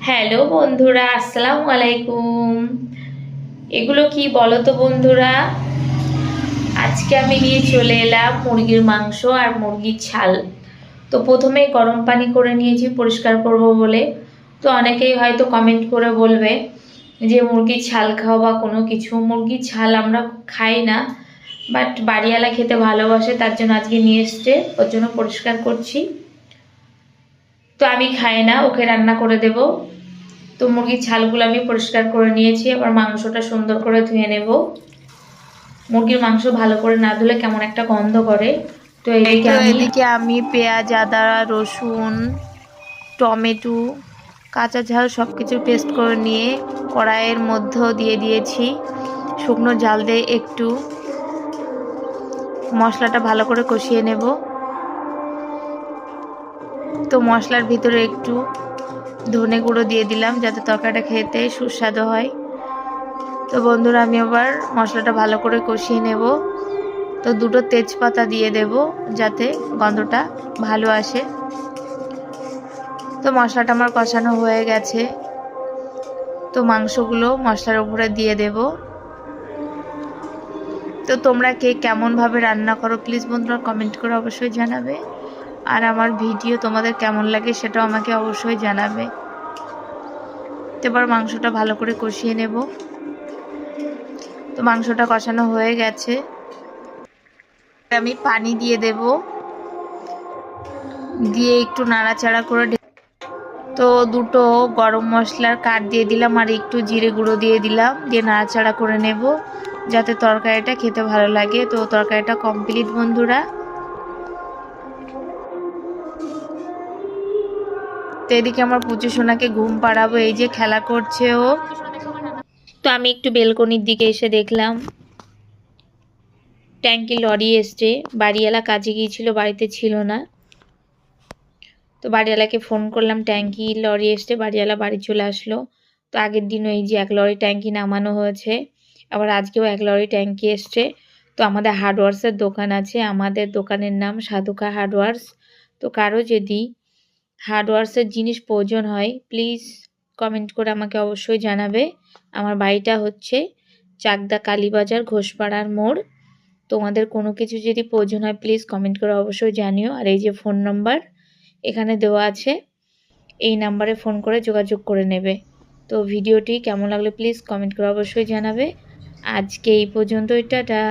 Hello বন্ধুরা, আসসালামু আলাইকুম। এগুলো কি বলো তো বন্ধুরা? আজকে আমি নিয়ে চলে এলাম মুরগির মাংস আর মুরগির ছাল। তো প্রথমেই গরম পানি করে নিয়েছি পরিষ্কার করব বলে। তো অনেকেই হয়তো কমেন্ট করে বলবে যে মুরগির ছাল খাও বা কোনো কিছু। মুরগির ছাল আমরা খাই না, বাট বাড়িওয়ালা খেতে ভালোবাসে, তার জন্য আজকে নিয়ে এসছে, ওর জন্য পরিষ্কার করছি। তো আমি খাই না, ওকে রান্না করে দেবো। তো মুরগির ছালগুলো আমি পরিষ্কার করে নিয়েছি, আবার মাংসটা সুন্দর করে ধুয়ে নেব। মুরগির মাংস ভালো করে না ধুলে কেমন একটা গন্ধ করে। তো এদিকে আমি পেঁয়াজ, আদা, রসুন, টমেটো, কাঁচা ঝাল সব কিছু পেস্ট করে নিয়ে কড়াইয়ের মধ্যে দিয়ে দিয়েছি। শুকনো ঝাল দিয়ে একটু মশলাটা ভালো করে কষিয়ে নেব। তো মশলার ভিতরে একটু ধনে গুঁড়ো দিয়ে দিলাম যাতে তরকারিটা খেতে সুস্বাদু হয়। তো বন্ধুরা, আমি আবার মশলাটা ভালো করে কষিয়ে নেব। তো দুটো তেজপাতা দিয়ে দেব যাতে গন্ধটা ভালো আসে। তো মশলাটা আমার কষানো হয়ে গেছে। তো মাংসগুলো মশলার উপরে দিয়ে দেব। তো তোমরা কে কেমনভাবে রান্না করো প্লিজ বন্ধুরা কমেন্ট করে অবশ্যই জানাবে। আর আমার ভিডিও তোমাদের কেমন লাগে সেটাও আমাকে অবশ্যই জানাবে। তো এবার মাংসটা ভালো করে কষিয়ে নেব। তো মাংসটা কষানো হয়ে গেছে, আমি পানি দিয়ে দেব, দিয়ে একটু নাড়াচাড়া করে। তো দুটো গরম মশলার কাঠ দিয়ে দিলাম আর একটু জিরে গুঁড়ো দিয়ে দিলাম, দিয়ে নাড়াচাড়া করে নেব যাতে তরকারিটা খেতে ভালো লাগে। তো তরকারিটা কমপ্লিট বন্ধুরা। তো এদিকে আমার পুচু সোনাকে ঘুম পাড়াবো, এই যে খেলা করছে ও। তো আমি একটু বেলকনির দিকে এসে দেখলাম ট্যাঙ্কি লরি এসছে, বাড়িওয়ালা কাজে গিয়েছিল, বাড়িতে ছিল না। তো বাড়িওয়ালাকে ফোন করলাম, ট্যাঙ্কি লরি এসছে, বাড়িওয়ালা বাড়ি চলে আসলো। তো আগের দিনও এই যে 1 লরি ট্যাঙ্কি নামানো হয়েছে, আবার আজকেও 1 লরি ট্যাঙ্কি এসছে। তো আমাদের হার্ডওয়ার্সের দোকান আছে, আমাদের দোকানের নাম সাধুকা হার্ডওয়ার্স। তো কারো যদি হার্ডওয়ার্সের জিনিস প্রয়োজন হয় প্লিজ কমেন্ট করে আমাকে অবশ্যই জানাবে। আমার বাড়িটা হচ্ছে চাকদা কালীবাজার ঘোষপাড়ার মোড়। তোমাদের কোনো কিছু যদি প্রয়োজন হয় প্লিজ কমেন্ট করে অবশ্যই জানিও। আর এই যে ফোন নাম্বার এখানে দেওয়া আছে, এই নাম্বারে ফোন করে যোগাযোগ করে নেবে। তো ভিডিওটি কেমন লাগলো প্লিজ কমেন্ট করে অবশ্যই জানাবে। আজকে এই পর্যন্তই, টাটা।